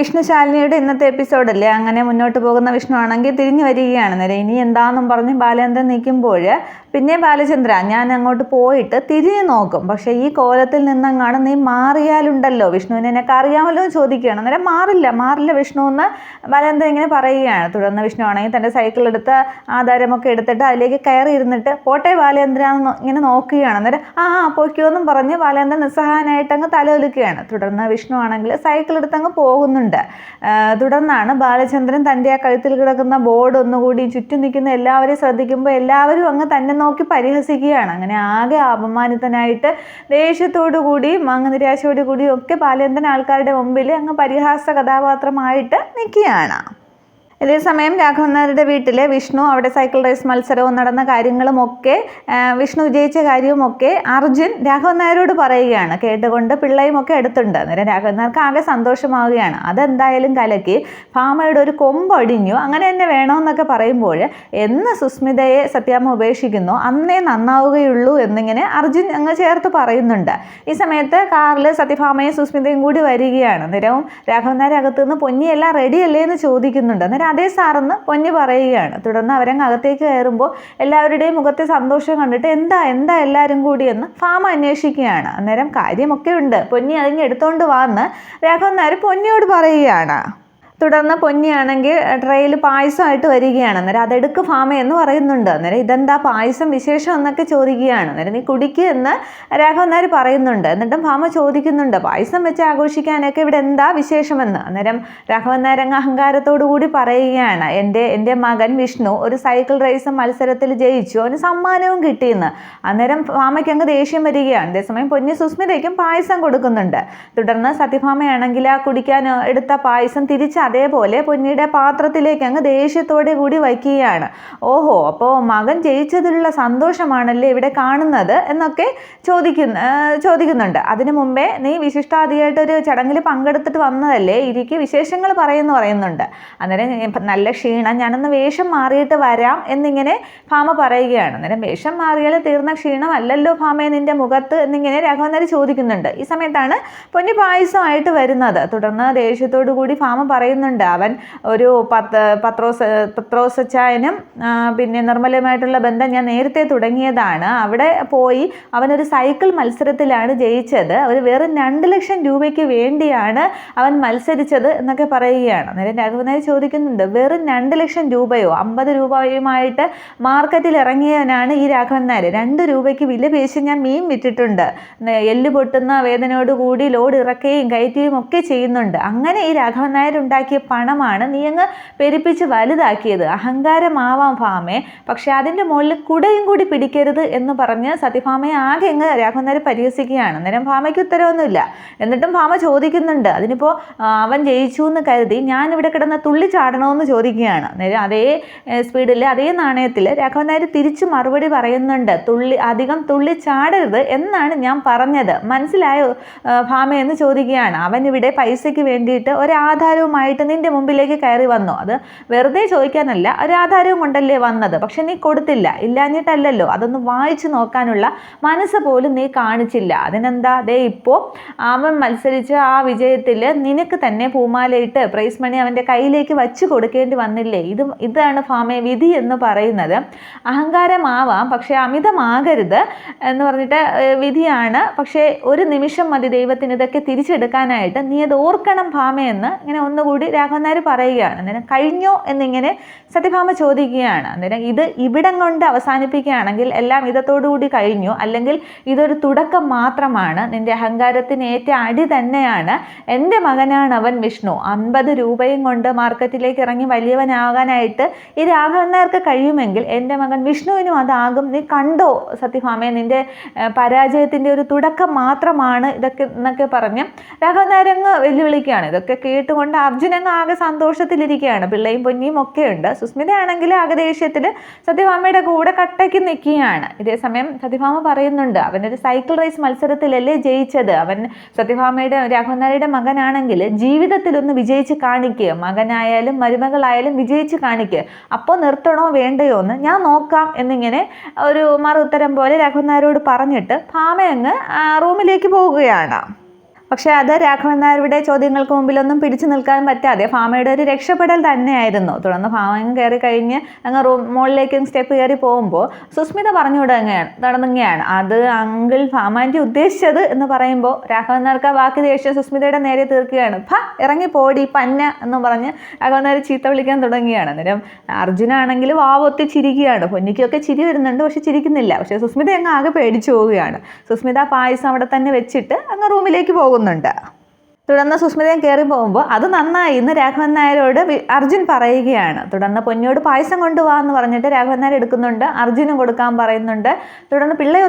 വിഷ്ണു ശാലിനിയുടെ ഇന്നത്തെ എപ്പിസോഡല്ലേ, അങ്ങനെ മുന്നോട്ട് പോകുന്ന വിഷ്ണു ആണെങ്കിൽ തിരിഞ്ഞു വരികയാണ്. നേരെ ഇനി എന്താണെന്നും പറഞ്ഞ് ബാലേന്ദ്രൻ നിൽക്കുമ്പോൾ പിന്നെ ബാലചന്ദ്ര, ഞാൻ അങ്ങോട്ട് പോയിട്ട് തിരിഞ്ഞു നോക്കും, പക്ഷേ ഈ കോലത്തിൽ നിന്നെങ്ങാണ് നീ മാറിയാലുണ്ടല്ലോ, വിഷ്ണുവിനെ എനിക്ക് അറിയാമല്ലോ എന്ന് ചോദിക്കുകയാണ്. അന്നേരം മാറില്ല വിഷ്ണു എന്ന് ബാലേന്ദ്രൻ ഇങ്ങനെ പറയുകയാണ്. തുടർന്ന് വിഷ്ണു ആണെങ്കിൽ തൻ്റെ സൈക്കിൾ എടുത്ത് ആധാരമൊക്കെ എടുത്തിട്ട് അതിലേക്ക് കയറി ഇരുന്നിട്ട് പോട്ടെ ബാലേന്ദ്ര ഇങ്ങനെ നോക്കുകയാണ്. അന്നേരം പൊയ്ക്കോന്നും പറഞ്ഞ് ബാലേന്ദ്രൻ നിസ്സഹായനായിട്ട് അങ്ങ് തലയൊലുക്കുകയാണ്. തുടർന്ന് വിഷ്ണു ആണെങ്കിൽ സൈക്കിൾ എടുത്തങ്ങ് പോകുന്നുണ്ട്. തുടർന്നാണ് ബാലചന്ദ്രൻ തൻ്റെ ആ കഴുത്തിൽ കിടക്കുന്ന ബോർഡ് ഒന്നുകൂടി ചുറ്റും നിൽക്കുന്ന എല്ലാവരെയും ശ്രദ്ധിക്കുമ്പോൾ എല്ലാവരും അങ്ങ് തന്നെ നോക്കി പരിഹസിക്കുകയാണ്. അങ്ങനെ ആകെ അപമാനിതനായിട്ട് ദേഷ്യത്തോടു കൂടിയും അങ്ങ് നിരാശയോടു കൂടിയും ഒക്കെ ബാലേന്ദ്രൻ ആൾക്കാരുടെ മുമ്പിൽ അങ്ങ് പരിഹാസ കഥാപാത്രമായിട്ട് നിൽക്കുകയാണ്. ഇതേസമയം രാഘവൻ നായരുടെ വീട്ടിൽ വിഷ്ണു അവിടെ സൈക്കിൾ റേസ് മത്സരവും നടന്ന കാര്യങ്ങളുമൊക്കെ വിഷ്ണു വിജയിച്ച കാര്യവുമൊക്കെ അർജുൻ രാഘവൻ നായരോട് പറയുകയാണ്. കേട്ടുകൊണ്ട് പിള്ളയും ഒക്കെ എടുത്തുണ്ട്. അന്നേരം രാഘവൻ നായർക്ക് ആകെ സന്തോഷമാവുകയാണ്. അതെന്തായാലും കലക്കി ഭാമയുടെ ഒരു കൊമ്പൊടിഞ്ഞു, അങ്ങനെ തന്നെ വേണമെന്നൊക്കെ പറയുമ്പോൾ എന്ന് സുസ്മിതയെ സത്യാമ്മ ഉപേക്ഷിക്കുന്നു അന്നേ നന്നാവുകയുള്ളൂ എന്നിങ്ങനെ അർജുൻ അങ്ങ് ചേർത്ത് പറയുന്നുണ്ട്. ഈ സമയത്ത് കാറിൽ സത്യഭാമയും സുസ്മിതയും കൂടി വരികയാണ്. അന്നേരവും രാഘവൻ നായർ അകത്തുനിന്ന് പൊന്നിയെല്ലാം റെഡിയല്ലേ എന്ന് ചോദിക്കുന്നുണ്ട്. അന്നേരം അതേ സാറെന്ന് പൊന്നി പറയുകയാണ്. തുടർന്ന് അവരങ്ങ് അകത്തേക്ക് കയറുമ്പോൾ എല്ലാവരുടെയും മുഖത്തെ സന്തോഷം കണ്ടിട്ട് എന്താ എല്ലാവരും കൂടിയെന്ന് ഭാമ അന്വേഷിക്കുകയാണ്. അന്നേരം കാര്യമൊക്കെ ഉണ്ട്, പൊന്നി അതിങ്ങ് എടുത്തോണ്ട് വാന്ന് രാഘവൻ നായർ പൊന്നിയോട് പറയുകയാണ്. തുടർന്ന് പൊന്നിയാണെങ്കിൽ ട്രെയിൽ പായസമായിട്ട് വരികയാണ്. അന്നേരം അതെടുക്ക് ഭാമ എന്ന് പറയുന്നുണ്ട്. അന്നേരം ഇതെന്താ പായസം വിശേഷം എന്നൊക്കെ ചോദിക്കുകയാണ്. അന്നേരം നീ കുടിക്കുക എന്ന് രാഘവൻ നായർ പറയുന്നുണ്ട്. എന്നിട്ടും ഭാമ ചോദിക്കുന്നുണ്ട് പായസം വെച്ച് ആഘോഷിക്കാനൊക്കെ ഇവിടെ എന്താ വിശേഷമെന്ന്. അന്നേരം രാഘവൻ നായർ അങ്ങ് അഹങ്കാരത്തോടു കൂടി പറയുകയാണ്, എൻ്റെ മകൻ വിഷ്ണു ഒരു സൈക്കിൾ റേസ് മത്സരത്തിൽ ജയിച്ചു, അവന് സമ്മാനവും കിട്ടിയെന്ന്. അന്നേരം ഭാമയ്ക്ക് അങ്ങ് ദേഷ്യം വരികയാണ്. അതേസമയം പൊന്നി സുസ്മിതയ്ക്കും പായസം കൊടുക്കുന്നുണ്ട്. തുടർന്ന് സത്യഭാമയാണെങ്കിൽ ആ കുടിക്കാൻ എടുത്ത പായസം തിരിച്ച് അതേപോലെ പൊന്നിയുടെ പാത്രത്തിലേക്ക് അങ്ങ് ദേഷ്യത്തോടെ കൂടി വയ്ക്കുകയാണ്. ഓഹോ, അപ്പോൾ മകൻ ജയിച്ചതിലുള്ള സന്തോഷമാണല്ലേ ഇവിടെ കാണുന്നത് എന്നൊക്കെ ചോദിക്കുന്നുണ്ട്. അതിനു മുമ്പേ നീ വിശിഷ്ടാതിയായിട്ടൊരു ചടങ്ങിൽ പങ്കെടുത്തിട്ട് വന്നതല്ലേ, ഇരിക്ക് വിശേഷങ്ങൾ പറയുന്നുണ്ട്. അന്നേരം നല്ല ക്ഷീണം, ഞാനൊന്ന് വേഷം മാറിയിട്ട് വരാം എന്നിങ്ങനെ ഭാമ പറയുകയാണ്. അന്നേരം വേഷം മാറിയാൽ തീർന്ന ക്ഷീണമല്ലല്ലോ ഭാമയെ നിന്റെ മുഖത്ത് എന്നിങ്ങനെ രാഘവൻ നായർ ചോദിക്കുന്നുണ്ട്. ഈ സമയത്താണ് പൊന്നി പായസമായിട്ട് വരുന്നത്. തുടർന്ന് ദേഷ്യത്തോടു കൂടി ഭാമ പറയുന്നുണ്ട്, അവൻ ഒരു പത്രോസച്ചായനും പിന്നെ നിർമ്മലയുമായിട്ടുള്ള ബന്ധം ഞാൻ നേരത്തെ തുടങ്ങിയതാണ്. അവിടെ പോയി അവനൊരു സൈക്കിൾ മത്സരത്തിലാണ് ജയിച്ചത്, ഒരു വെറും 2 ലക്ഷം രൂപയ്ക്ക് വേണ്ടിയാണ് അവൻ മത്സരിച്ചത് എന്നൊക്കെ പറയുകയാണ്. അന്നേരം രാഘവൻ നായർ ചോദിക്കുന്നുണ്ട്, വെറും 2 ലക്ഷം രൂപയോ? 50 രൂപയുമായിട്ട് മാർക്കറ്റിൽ ഇറങ്ങിയവനാണ് ഈ രാഘവൻ നായർ. 2 രൂപയ്ക്ക് വില പേശി ഞാൻ മീൻ വിറ്റിട്ടുണ്ട്, എല്ല് പൊട്ടുന്ന വേദനയോടുകൂടി ലോഡ് ഇറക്കുകയും കയറ്റുകയും ഒക്കെ ചെയ്യുന്നുണ്ട്. അങ്ങനെ ഈ രാഘവൻ നായർ ഉണ്ടാക്കിയ പണമാണ് നീ അങ്ങ് പെരുപ്പിച്ച് വലുതാക്കിയത്. അഹങ്കാരമാവാം ഭാമേ, പക്ഷെ അതിൻ്റെ മുകളിൽ കുടയും കൂടി പിടിക്കരുത് എന്ന് പറഞ്ഞ് സത്യഭാമയെ ആകെ അങ്ങ് രാഘവൻ നായർ പരിഹസിക്കുകയാണ്. അന്നേരം ഭാമയ്ക്ക് ഉത്തരവൊന്നുമില്ല. എന്നിട്ടും ഭാമ ചോദിക്കുന്നുണ്ട്, അതിനിപ്പോൾ അവൻ ജയിച്ചു എന്ന് കരുതി ഞാനിവിടെ കിടന്ന് തുള്ളി ചാടണമെന്ന് ചോദിക്കുകയാണ്. അന്നേരം അതേ സ്പീഡിൽ അതേ നാണയത്തിൽ രാഘവൻ നായർ തിരിച്ചു മറുപടി പറയുന്നുണ്ട്, അധികം തുള്ളി ചാടരുത് എന്നാണ് ഞാൻ പറഞ്ഞത്, മനസ്സിലായോ ഭാമ എന്ന് ചോദിക്കുകയാണ്. അവൻ ഇവിടെ പൈസയ്ക്ക് വേണ്ടിയിട്ട് ഒരാധാരവുമായിട്ട് നിന്റെ മുമ്പിലേക്ക് കയറി വന്നു, അത് വെറുതെ ചോദിക്കാനല്ല, ഒരാധാരവും കൊണ്ടല്ലേ വന്നത്, പക്ഷെ നീ കൊടുത്തില്ല, ഇല്ലാഞ്ഞിട്ടല്ലല്ലോ, അതൊന്ന് വായിച്ചു നോക്കാനുള്ള മനസ്സ് പോലും നീ കാണിച്ചില്ല. അതിനെന്താ, ഇപ്പോൾ അവൻ മത്സരിച്ച ആ വിജയത്തിൽ നിനക്ക് തന്നെ പൂമാലയിട്ട് പ്രൈസ് മണി അവൻ്റെ കയ്യിലേക്ക് വച്ച് കൊടുക്കേണ്ടി വന്നില്ലേ? ഇതാണ് ഭാമയെ വിധി എന്ന് പറയുന്നത്. അഹങ്കാരമാവാം, പക്ഷെ അമിതമാകരുത് എന്ന് പറഞ്ഞിട്ട് വിധിയാണ്. പക്ഷേ ഒരു നിമിഷം മതി ദൈവത്തിന് ഇതൊക്കെ തിരിച്ചെടുക്കാനായിട്ട്, നീ അത് ഓർക്കണം ഭാമയെന്ന് ഇങ്ങനെ ഒന്നുകൂടി രാഘവൻ നായർ പറയുകയാണ്. അന്നേരം കഴിഞ്ഞോ എന്നിങ്ങനെ സത്യഭാമ ചോദിക്കുകയാണ്. അന്നേരം ഇത് ഇവിടം കൊണ്ട് അവസാനിപ്പിക്കുകയാണെങ്കിൽ എല്ലാം ഇതത്തോടുകൂടി കഴിഞ്ഞു, അല്ലെങ്കിൽ ഇതൊരു തുടക്കം മാത്രമാണ്, നിന്റെ അഹങ്കാരത്തിന് ഏറ്റ അടി തന്നെയാണ്. എൻ്റെ മകനാണ് അവൻ വിഷ്ണു, 50 രൂപയും കൊണ്ട് മാർക്കറ്റിലേക്ക് ഇറങ്ങി വലിയവനാകാനായിട്ട് ഈ രാഘവൻ നായർക്ക് കഴിയുമെങ്കിൽ എൻ്റെ മകൻ വിഷ്ണുവിനും അതാകും. നീ കണ്ടോ സത്യഭാമയെ, നിന്റെ പരാജയത്തിൻ്റെ ഒരു തുടക്കം മാത്രമാണ് ഇതൊക്കെ എന്നൊക്കെ പറഞ്ഞ് രാഘവൻ നായർ അങ്ങ് വെല്ലുവിളിക്കുകയാണ്. ഇതൊക്കെ കേട്ടുകൊണ്ട് അർജുനങ്ങ് ആകെ സന്തോഷത്തിലിരിക്കുകയാണ്. പിള്ളയും പൊന്നിയും ഒക്കെ ഉണ്ട്. സുസ്മിതയാണെങ്കിൽ ആകെ ദേഷ്യത്തിൽ സത്യഭാമയുടെ കൂടെ കട്ടയ്ക്ക് നിൽക്കുകയാണ്. ഇതേസമയം സത്യഭാമ പറയുന്നുണ്ട്, അവനൊരു സൈക്കിൾ റേസ് മത്സരത്തിലല്ലേ ജയിച്ചത്, അവൻ സത്യഭാമയുടെ രാഘവൻ നായരുടെ മകനാണെങ്കിൽ ജീവിതത്തിലൊന്ന് വിജയിച്ച് കാണിക്കുക, മകനായാലും മരുമകളായാലും വിജയിച്ച് കാണിക്കുക, അപ്പോൾ നിർത്തണോ വേണ്ടയോ എന്ന് ഞാൻ നോക്കാം എന്നിങ്ങനെ ഒരു മറുത്തരം പോലെ രാഘവൻ നായരോട് പറഞ്ഞിട്ട് ഭാമ അങ്ങ് റൂമിലേക്ക് പോവുകയാണ്. പക്ഷേ അത് രാഘവൻ നായരുടെ ചോദ്യങ്ങൾക്ക് മുമ്പിലൊന്നും പിടിച്ചു നിൽക്കാൻ പറ്റാതെ ഭാമയുടെ ഒരു രക്ഷപ്പെടൽ തന്നെയായിരുന്നു. തുടർന്ന് ഭാമ കയറി കഴിഞ്ഞ് അങ്ങ് മുകളിലേക്ക് സ്റ്റെപ്പ് കയറി പോകുമ്പോൾ സുസ്മിത പറഞ്ഞു തുടങ്ങുകയാണ്, അത് അങ്കിൾ ഭാമാൻ്റെ ഉദ്ദേശിച്ചത് എന്ന് പറയുമ്പോൾ രാഘവൻ നായർക്ക് ബാക്കി ദേഷ്യം സുസ്മിതയുടെ നേരെ തീർക്കുകയാണ്. ഇറങ്ങി പോടി പന്ന എന്ന് പറഞ്ഞ് രാഘവൻ നായർ ചീത്ത വിളിക്കാൻ തുടങ്ങുകയാണ്. അന്നേരം അർജുനാണെങ്കിൽ വാവൊത്തി ചിരിക്കുകയാണ്. പൊന്നിക്കൊക്കെ ചിരി വരുന്നുണ്ട്, പക്ഷെ ചിരിക്കുന്നില്ല. പക്ഷേ സുസ്മിത അങ്ങ് ആകെ പേടിച്ചു പോവുകയാണ്. സുസ്മിത പായസം അവിടെ തന്നെ വെച്ചിട്ട് അങ്ങ് റൂമിലേക്ക് പോകുന്നുണ്ട്. തുടർന്ന് സുസ്മിതയും കയറി പോകുമ്പോൾ അത് നന്നായി എന്ന് രാഘവൻ നായരോട് അർജുൻ പറയുകയാണ്. തുടർന്ന് പൊന്നിയോട് പായസം കൊണ്ടുപോകാ എന്ന് പറഞ്ഞിട്ട് രാഘവൻ നായർ എടുക്കുന്നുണ്ട്, അർജുനും കൊടുക്കാൻ പറയുന്നുണ്ട്. തുടർന്ന് പിള്ളയോ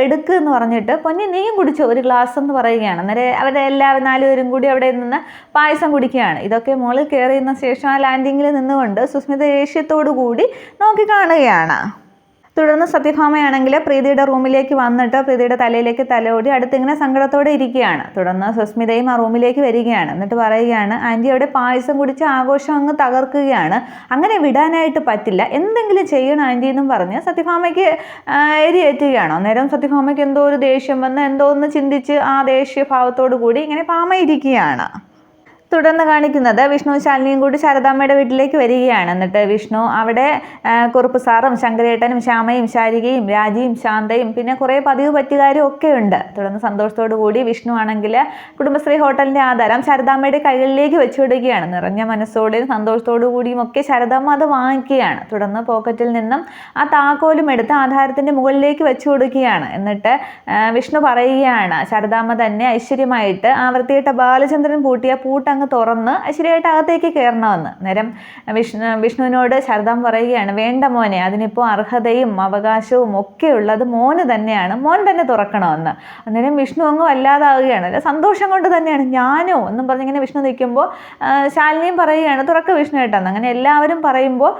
എടുക്കുക എന്ന് പറഞ്ഞിട്ട് പൊന്നി നീയും കുടിച്ചു ഒരു ഗ്ലാസ് എന്ന് പറയുകയാണ്. അന്നേരം അവരെ എല്ലാവരും 4 പേരും കൂടി അവിടെ നിന്ന് പായസം കുടിക്കുകയാണ്. ഇതൊക്കെ മുകളിൽ കയറിയുന്ന ശേഷം ആ ലാൻഡിങ്ങിൽ നിന്നുകൊണ്ട് സുസ്മിത ദേഷ്യത്തോടു കൂടി നോക്കി കാണുകയാണ്. തുടർന്ന് സത്യഭാമയാണെങ്കിൽ പ്രീതിയുടെ റൂമിലേക്ക് വന്നിട്ട് പ്രീതിയുടെ തലയിലേക്ക് തലോടി അടുത്തിങ്ങനെ സങ്കടത്തോടെ ഇരിക്കുകയാണ്. തുടർന്ന് സുസ്മിതയും ആ റൂമിലേക്ക് വരികയാണ്. എന്നിട്ട് പറയുകയാണ്, ആൻറ്റി അവിടെ പായസം കുടിച്ച് ആഘോഷം അങ്ങ് തകർക്കുകയാണ്, അങ്ങനെ വിടാനായിട്ട് പറ്റില്ല, എന്തെങ്കിലും ചെയ്യണം ആൻറ്റി എന്നും പറഞ്ഞ് സത്യഭാമയ്ക്ക് എരിയേറ്റുകയാണ്. അന്നേരം സത്യഭാമയ്ക്ക് എന്തോ ഒരു ദേഷ്യം വന്ന് എന്തോ ഒന്ന് ചിന്തിച്ച് ആ ദേഷ്യഭാവത്തോടു കൂടി ഇങ്ങനെ ഭാമ ഇരിക്കുകയാണ്. തുടർന്ന് കാണിക്കുന്നത് വിഷ്ണു ശാലിനിയും കൂടി ശാരദാമ്മയുടെ വീട്ടിലേക്ക് വരികയാണ്. എന്നിട്ട് വിഷ്ണു അവിടെ കുറുപ്പ് സാറും ശങ്കരേട്ടനും ശ്യാമയും ശാരികയും രാജിയും ശാന്തയും പിന്നെ കുറേ പതിവ് പറ്റുകാരും ഒക്കെ ഉണ്ട്. തുടർന്ന് സന്തോഷത്തോടു കൂടി വിഷ്ണു ആണെങ്കിൽ കുടുംബശ്രീ ഹോട്ടലിൻ്റെ ആധാരം ശാരദാമ്മയുടെ കൈകളിലേക്ക് വെച്ചു വിടുകയാണ്. നിറഞ്ഞ മനസ്സോടെയും സന്തോഷത്തോടു കൂടിയും ഒക്കെ ശാരദാമ്മ അത് വാങ്ങിക്കുകയാണ്. തുടർന്ന് പോക്കറ്റിൽ നിന്നും ആ താക്കോലും എടുത്ത് ആധാരത്തിൻ്റെ മുകളിലേക്ക് വെച്ചു കൊടുക്കുകയാണ്. എന്നിട്ട് വിഷ്ണു പറയുകയാണ്, ശാരദാമ്മ തന്നെ ഐശ്വര്യമായിട്ട് ആ വൃത്തിയിട്ട ബാലചന്ദ്രൻ പൂട്ടിയ പൂട്ടങ്ങ് തുറന്ന് ഐശ്വര്യമായിട്ട് അകത്തേക്ക് കയറണമെന്ന്. നേരം വിഷ്ണുവിനോട് ശാരദാമ്മ പറയുകയാണ്, വേണ്ട മോനെ, അതിനിപ്പോൾ അർഹതയും അവകാശവും ഒക്കെ ഉള്ളത് മോന് തന്നെയാണ്, മോൻ തന്നെ തുറക്കണമെന്ന്. അന്നേരം വിഷ്ണു അങ്ങ് വല്ലാതാവുകയാണ്. അല്ല സന്തോഷം കൊണ്ട് തന്നെയാണ് ഞാനോ എന്നും പറഞ്ഞിങ്ങനെ വിഷ്ണു നിൽക്കുമ്പോൾ ശാലിനിയും പറയുകയാണ്, തുറക്ക വിഷ്ണു ഏട്ടാന്ന്. അങ്ങനെ എല്ലാവരും പറയുമ്പോൾ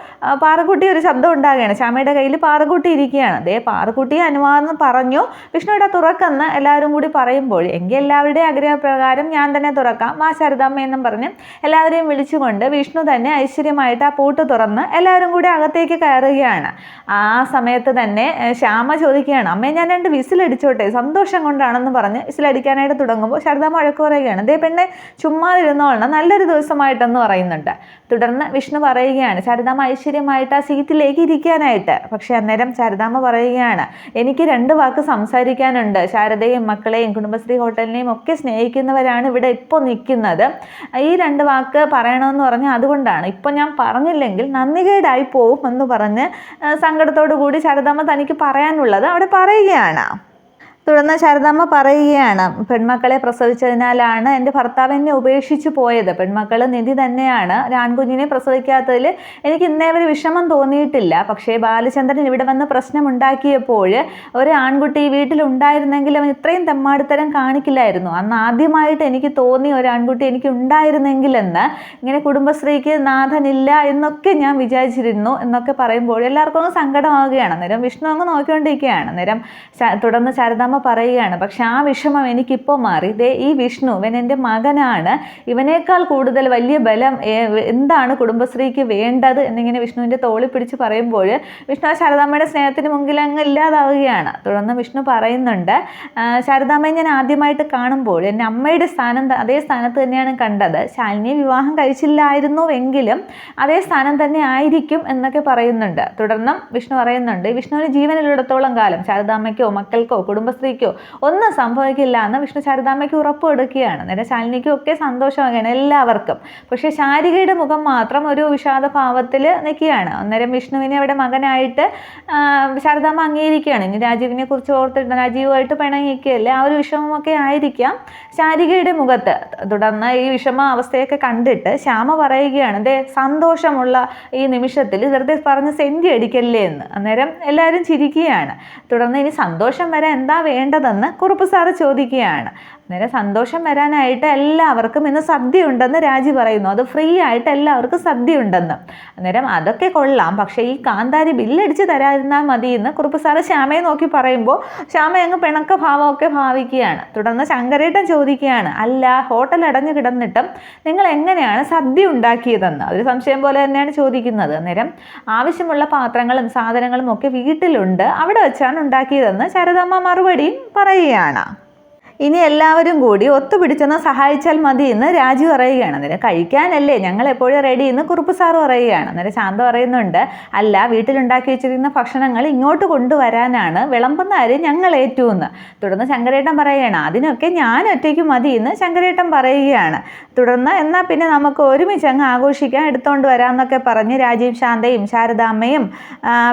പാറക്കുട്ടി ഒരു ശബ്ദം ഉണ്ടാകുകയാണ്. ശ്യാമയുടെ കയ്യിൽ പാറക്കുട്ടി ഇരിക്കുകയാണ്. അതേ പാറക്കുട്ടി അനുവാദം പറഞ്ഞു വിഷ്ണുയുടെ തുറക്കെന്ന് എല്ലാവരും കൂടി പറയുമ്പോൾ എങ്കിൽ എല്ലാവരുടെയും ആഗ്രഹപ്രകാരം ഞാൻ തന്നെ തുറക്കാം, വാ ശാരദാമ്മ എന്നും പറഞ്ഞ് എല്ലാവരെയും വിളിച്ചുകൊണ്ട് വിഷ്ണു തന്നെ ഐശ്വര്യമായിട്ട് ആ പൂട്ട് തുറന്ന് എല്ലാവരും കൂടി അകത്തേക്ക് കയറുകയാണ്. ആ സമയത്ത് തന്നെ ശ്യാമ ചോദിക്കുകയാണ്, അമ്മേ ഞാൻ 2 വിസിലടിച്ചോട്ടെ, സന്തോഷം കൊണ്ടാണെന്ന് പറഞ്ഞ് വിസിലടിക്കാനായിട്ട് തുടങ്ങുമ്പോൾ ശാരദാമ്മ വഴക്ക് പറയുകയാണ്, ദേ പെണ്ണെ ചുമ്മാതിരുന്നോളണം, നല്ലൊരു ദിവസമായിട്ടെന്ന് പറയുന്നുണ്ട്. തുടർന്ന് വിഷ്ണു പറയുകയാണ് ശാരദാമ്മ ഐശ്വര്യമായിട്ട് ആ സീറ്റിലേക്ക് ഇരിക്കാനായിട്ട്. പക്ഷെ അന്നേരം ശാരദാമ്മ പറയുകയാണ്, എനിക്ക് 2 വാക്ക് സംസാരിക്കാനുണ്ട്, ശാരദയും മക്കളെയും കുടുംബശ്രീ ഹോട്ടലിനെയും ഒക്കെ സ്നേഹിക്കുന്നവരാണ് ഇവിടെ ഇപ്പോൾ നിൽക്കുന്നത്, ഈ 2 വാക്ക് പറയണമെന്ന് പറഞ്ഞാൽ അതുകൊണ്ടാണ്, ഇപ്പം ഞാൻ പറഞ്ഞില്ലെങ്കിൽ നന്ദികേടായി പോവും എന്ന് പറഞ്ഞ് സങ്കടത്തോടു കൂടി ശാരദാമ്മ തനിക്ക് പറയാനുള്ളത് അവിടെ പറയുകയാണ്. തുടർന്ന് ശാരദാമ്മ പറയുകയാണ്, പെൺമക്കളെ പ്രസവിച്ചതിനാലാണ് എൻ്റെ ഭർത്താവ് എന്നെ ഉപേക്ഷിച്ച് പോയത്, പെൺമക്കൾ നിധി തന്നെയാണ്, ആൺകുഞ്ഞിനെ പ്രസവിക്കാത്തതിൽ എനിക്ക് ഇന്നേ വരെ വിഷമം തോന്നിയിട്ടില്ല. പക്ഷേ ബാലചന്ദ്രൻ ഇവിടെ വന്ന് പ്രശ്നമുണ്ടാക്കിയപ്പോൾ ഒരു ആൺകുട്ടി ഈ വീട്ടിലുണ്ടായിരുന്നെങ്കിൽ അവൻ ഇത്രയും തെമ്മാടിത്തരം കാണിക്കില്ലായിരുന്നു, അന്ന് ആദ്യമായിട്ട് എനിക്ക് തോന്നി ഒരു ആൺകുട്ടി എനിക്ക് ഉണ്ടായിരുന്നെങ്കിലെന്ന്, ഇങ്ങനെ കുടുംബശ്രീക്ക് നാഥനില്ല എന്നൊക്കെ ഞാൻ വിചാരിച്ചിരുന്നു എന്നൊക്കെ പറയുമ്പോൾ എല്ലാവർക്കും അങ്ങ് സങ്കടമാവുകയാണ്. അന്നേരം വിഷ്ണു അങ്ങ് നോക്കിക്കൊണ്ടിരിക്കുകയാണ്. അന്നേരം തുടർന്ന് ശാരദാമ്മ പറയുകയാണ്, പക്ഷെ ആ വിഷമം എനിക്കിപ്പോൾ മാറി, ദേ ഈ വിഷ്ണു ഇവൻ എൻ്റെ മകനാണ്, ഇവനേക്കാൾ കൂടുതൽ വലിയ ബലം എന്താണ് കുടുംബശ്രീക്ക് വേണ്ടത് എന്നിങ്ങനെ വിഷ്ണുവിൻ്റെ തോളി പിടിച്ച് പറയുമ്പോൾ വിഷ്ണു ശാരദാമ്മയുടെ സ്നേഹത്തിന് മുമ്പിൽ അങ്ങ് ഇല്ലാതാവുകയാണ്. തുടർന്ന് വിഷ്ണു പറയുന്നുണ്ട്, ശാരദാമ്മയെ ഞാൻ ആദ്യമായിട്ട് കാണുമ്പോൾ എൻ്റെ അമ്മയുടെ അതേ സ്ഥാനത്ത് തന്നെയാണ് കണ്ടത്, ശാലിനിയെ വിവാഹം കഴിച്ചില്ലായിരുന്നുവെങ്കിലും അതേ സ്ഥാനം തന്നെ ആയിരിക്കും എന്നൊക്കെ പറയുന്നുണ്ട്. തുടർന്ന് വിഷ്ണു പറയുന്നുണ്ട്, വിഷ്ണുവിന് ജീവനിലുടത്തോളം കാലം ശാരദാമ്മയ്ക്കോ മക്കൾക്കോ കുടുംബശ്രീ ഒന്നും സംഭവിക്കില്ല എന്ന് വിഷ്ണു ശാരദാമ്മയ്ക്ക് ഉറപ്പ് കൊടുക്കുകയാണ്. അന്നേരം ശാലിനിക്കും ഒക്കെ സന്തോഷമാകുകയാണ് എല്ലാവർക്കും. പക്ഷേ ശാരികയുടെ മുഖം മാത്രം ഒരു വിഷാദഭാവത്തിൽ നിൽക്കുകയാണ്. അന്നേരം വിഷ്ണുവിനെ അവിടെ മകനായിട്ട് ശാരദാമ്മ അംഗീകരിക്കുകയാണ്. ഇനി രാജീവിനെ കുറിച്ച് ഓർത്തിട്ട് രാജീവുമായിട്ട് പിണങ്ങിക്കുകയല്ലേ, ആ ഒരു വിഷമമൊക്കെ ആയിരിക്കാം ശാരികയുടെ മുഖത്ത്. തുടർന്ന് ഈ വിഷമ അവസ്ഥയൊക്കെ കണ്ടിട്ട് ശ്യാമ പറയുകയാണ്, ദേ സന്തോഷമുള്ള ഈ നിമിഷത്തിൽ വെറുതെ പറഞ്ഞ് സെൻറ്റി അടിക്കല്ലേ എന്ന്. അന്നേരം എല്ലാവരും ചിരിക്കുകയാണ്. തുടർന്ന് ഇനി സന്തോഷം വരാൻ എന്താ വേണ്ടതെന്ന് കുറുപ്പ് സാറ് ചോദിക്കുകയാണ്. അന്നേരം സന്തോഷം വരാനായിട്ട് എല്ലാവർക്കും ഇന്ന് സദ്യ ഉണ്ടെന്ന് രാജി പറയുന്നു, അത് ഫ്രീ ആയിട്ട് എല്ലാവർക്കും സദ്യ ഉണ്ടെന്ന്. അന്നേരം അതൊക്കെ കൊള്ളാം, പക്ഷേ ഈ കാന്താരി ബില്ലടിച്ച് തരാതിരുന്നാൽ മതി എന്ന് കുറുപ്പ് സാറ് ശ്യാമയെ നോക്കി പറയുമ്പോൾ ശ്യാമ അങ്ങ് പിണക്ക ഭാവമൊക്കെ ഭാവിക്കുകയാണ്. തുടർന്ന് ശങ്കരേട്ടൻ ചോദിക്കുകയാണ്, അല്ല ഹോട്ടൽ അടഞ്ഞു കിടന്നിട്ടും നിങ്ങൾ എങ്ങനെയാണ് സദ്യ ഉണ്ടാക്കിയതെന്ന്, അതൊരു സംശയം പോലെ തന്നെയാണ് ചോദിക്കുന്നത്. അന്നേരം ആവശ്യമുള്ള പാത്രങ്ങളും സാധനങ്ങളും ഒക്കെ വീട്ടിലുണ്ട്, അവിടെ വെച്ചാണ് ഉണ്ടാക്കിയതെന്ന് ശാരദാമ്മ മറുപടിയും പറയുകയാണ്. ഇനി എല്ലാവരും കൂടി ഒത്തുപിടിച്ചൊന്ന് സഹായിച്ചാൽ മതി എന്ന് രാജു പറയുകയാണ്. അന്നേരം കഴിക്കാനല്ലേ ഞങ്ങൾ എപ്പോഴും റെഡി എന്ന് കുറുപ്പ് സാറ് പറയുകയാണ്. അന്നേരം ശാന്ത പറയുന്നുണ്ട്, അല്ല വീട്ടിലുണ്ടാക്കി വെച്ചിരിക്കുന്ന ഭക്ഷണങ്ങൾ ഇങ്ങോട്ട് കൊണ്ടുവരാനാണ്, വിളമ്പുന്ന കാര്യം ഞങ്ങൾ ഏറ്റുമെന്ന്. തുടർന്ന് ശങ്കരേട്ടൻ പറയുകയാണ്, അതിനൊക്കെ ഞാൻ ഒറ്റയ്ക്ക് മതി എന്ന് ശങ്കരേട്ടൻ പറയുകയാണ്. തുടർന്ന് എന്നാൽ പിന്നെ നമുക്ക് ഒരുമിച്ച് അങ്ങ് ആഘോഷിക്കാൻ എടുത്തുകൊണ്ട് വരാമെന്നൊക്കെ പറഞ്ഞ് രാജീവ് ശാന്തയും ശാരദാമ്മയും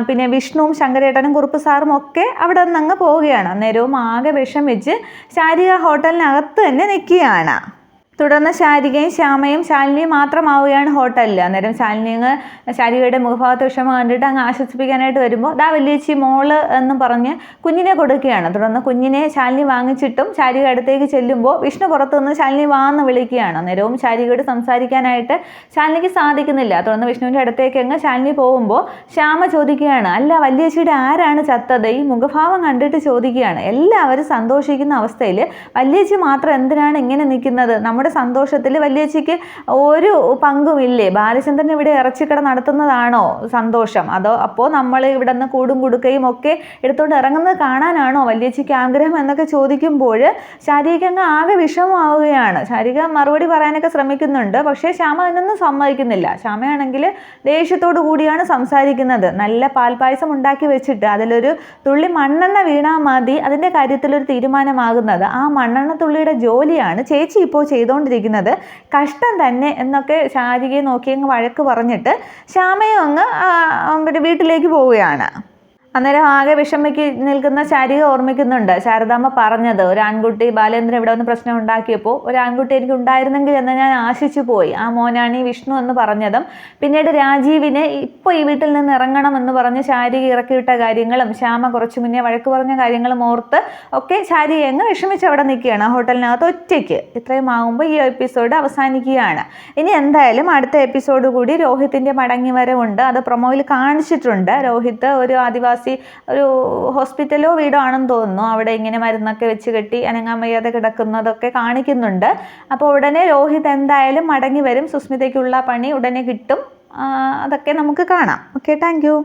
പിന്നെ വിഷ്ണുവും ശങ്കരേട്ടനും കുറുപ്പ് സാറും ഒക്കെ അവിടെ നിന്ന് അങ്ങ് പോവുകയാണ്. അന്നേരവും ആകെ വിഷമിച്ച് ശാരിക ഹോട്ടലിനകത്ത് തന്നെ നിൽക്കുകയാണ്. തുടർന്ന് ശാരികയും ശ്യാമയും ശാലിനിയും മാത്രമാവുകയാണ് ഹോട്ടലിൽ. അന്നേരം ശാരികയുടെ മുഖഭാഗത്ത് വിഷമം കണ്ടിട്ട് അങ്ങ് ആശ്വസിപ്പിക്കാനായിട്ട് വരുമ്പോൾ ദാ വലിയേച്ചി മോള് എന്ന് പറഞ്ഞ് കുഞ്ഞിനെ കൊടുക്കുകയാണ്. തുടർന്ന് കുഞ്ഞിനെ ശാലിനി വാങ്ങിച്ചിട്ടും ശാരിക അടുത്തേക്ക് ചെല്ലുമ്പോൾ വിഷ്ണു പുറത്തു നിന്ന് ശാലിനി വാന്ന് വിളിക്കുകയാണ്. അന്നേരവും ശാരികയോട് സംസാരിക്കാനായിട്ട് ശാലിനിക്ക് സാധിക്കുന്നില്ല. തുടർന്ന് വിഷ്ണുവിൻ്റെ അടുത്തേക്ക് അങ്ങ് ശാലിനി പോകുമ്പോൾ ശ്യാമ ചോദിക്കുകയാണ്, അല്ല വലിയേച്ചിയുടെ ആരാണ് ചത്തത്? ഈ മുഖഭാവം കണ്ടിട്ട് ചോദിക്കുകയാണ്. എല്ലാവരും സന്തോഷിക്കുന്ന അവസ്ഥയിൽ വലിയേച്ചി മാത്രം എന്തിനാണ് ഇങ്ങനെ നിൽക്കുന്നത്? നമ്മുടെ സന്തോഷത്തിൽ വലിയേച്ചിക്ക് ഒരു പങ്കുമില്ലേ? ബാലചന്ദ്രൻ ഇവിടെ ഇറച്ചിക്കട നടത്തുന്നതാണോ സന്തോഷം? അപ്പോൾ നമ്മൾ ഇവിടെ നിന്ന് കൂടും കൊടുക്കുകയും ഒക്കെ എടുത്തുകൊണ്ട് ഇറങ്ങുന്നത് കാണാനാണോ വലിയേച്ചിക്ക് ആഗ്രഹം എന്നൊക്കെ ചോദിക്കുമ്പോൾ ശാരിക അങ്ങ് ആകെ വിഷമമാവുകയാണ്. ശാരിക മറുപടി പറയാനൊക്കെ ശ്രമിക്കുന്നുണ്ട്, പക്ഷേ ശ്യാമ അതിനൊന്നും സമ്മതിക്കുന്നില്ല. ശ്യാമയാണെങ്കിൽ ദേഷ്യത്തോടു കൂടിയാണ് സംസാരിക്കുന്നത്. നല്ല പാൽപ്പായസം ഉണ്ടാക്കി വെച്ചിട്ട് അതിലൊരു തുള്ളി മണ്ണെണ്ണ വീണാൽ മതി അതിൻ്റെ കാര്യത്തിലൊരു തീരുമാനമാകുന്നത്. ആ മണ്ണെണ്ണ തുള്ളിയുടെ ജോലിയാണ് ചേച്ചി ഇപ്പോൾ ചെയ്തുകൊണ്ടിരിക്കുന്നത്, കഷ്ടം തന്നെ എന്നൊക്കെ ശാരികയെ നോക്കി അങ്ങ് വഴക്ക് പറഞ്ഞിട്ട് ശ്യാമയും അങ്ങ് വീട്ടിലേക്ക് പോവുകയാണ്. അന്നേരം ആകെ വിഷമിക്ക് നിൽക്കുന്ന ശാരിക ഓർമ്മിക്കുന്നുണ്ട് ശാരദാമ്മ പറഞ്ഞത്, ഒരു ആൺകുട്ടി ബാലേന്ദ്രൻ ഇവിടെ വന്ന് പ്രശ്നം ഉണ്ടാക്കിയപ്പോൾ ഒരു ആൺകുട്ടി എനിക്ക് ഉണ്ടായിരുന്നെങ്കിൽ എന്ന് ഞാൻ ആശിച്ചു പോയി. ആ മോനാണ് ഈ വിഷ്ണു എന്ന് പറഞ്ഞതും പിന്നീട് രാജീവിനെ ഇപ്പോൾ ഈ വീട്ടിൽ നിന്ന് ഇറങ്ങണം എന്ന് പറഞ്ഞ് ശാരിക ഇറക്കിവിട്ട കാര്യങ്ങളും ശ്യാമ കുറച്ചു മുന്നേ വഴക്ക് പറഞ്ഞ കാര്യങ്ങളും ഓർത്ത് ഒക്കെ ശാരിക അങ്ങ് വിഷമിച്ച് അവിടെ നിൽക്കുകയാണ് ഹോട്ടലിനകത്ത് ഒറ്റയ്ക്ക്. ഇത്രയും ആകുമ്പോൾ ഈ എപ്പിസോഡ് അവസാനിക്കുകയാണ്. ഇനി എന്തായാലും അടുത്ത എപ്പിസോഡ് കൂടി രോഹിത്തിൻ്റെ മടങ്ങിവരവുണ്ട്. അത് പ്രൊമോയിൽ കാണിച്ചിട്ടുണ്ട്. രോഹിത്ത് ഒരു ആദിവാസി ഒരു ഹോസ്പിറ്റലോ വീടോ ആണെന്ന് തോന്നുന്നു, അവിടെ ഇങ്ങനെ മരുന്നൊക്കെ വെച്ച് കെട്ടി അനങ്ങാൻ വയ്യാതെ കിടക്കുന്നതൊക്കെ കാണിക്കുന്നുണ്ട്. അപ്പോൾ ഉടനെ രോഹിത് എന്തായാലും മടങ്ങി വരും, സുസ്മിതയ്ക്കുള്ള പണി ഉടനെ കിട്ടും. അതൊക്കെ നമുക്ക് കാണാം. Okay, thank you.